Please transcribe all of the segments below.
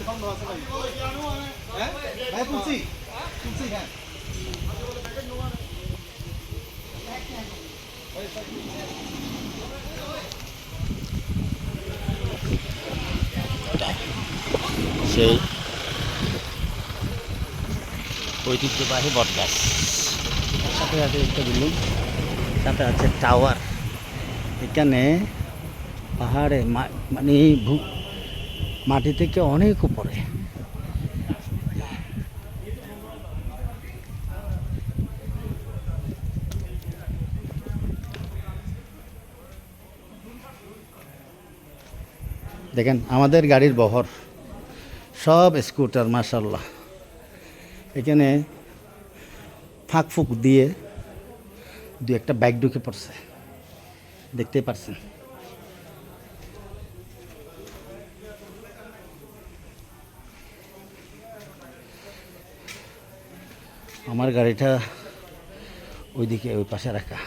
সেই ঐতিহ্যবাহী বটগাছ, সাথে আছে একটা বিল্ডিং, সাথে আছে টাওয়ার। এখানে পাহাড়ে মানে মাটি থেকে অনেক উপরে। দেখেন আমাদের গাড়ির বহর সব স্কুটার, মাশাআল্লাহ। এখানে ফাঁক ফুক দিয়ে দু একটা বাইক ঢুকে পড়ছে, দেখতেই পারছেন। আমার গাড়িটা ওইদিকে ওই পাশে রাখা।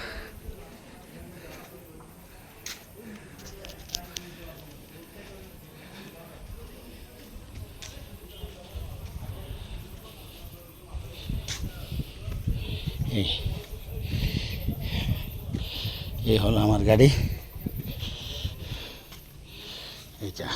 এই হলো আমার গাড়ি, এইটা।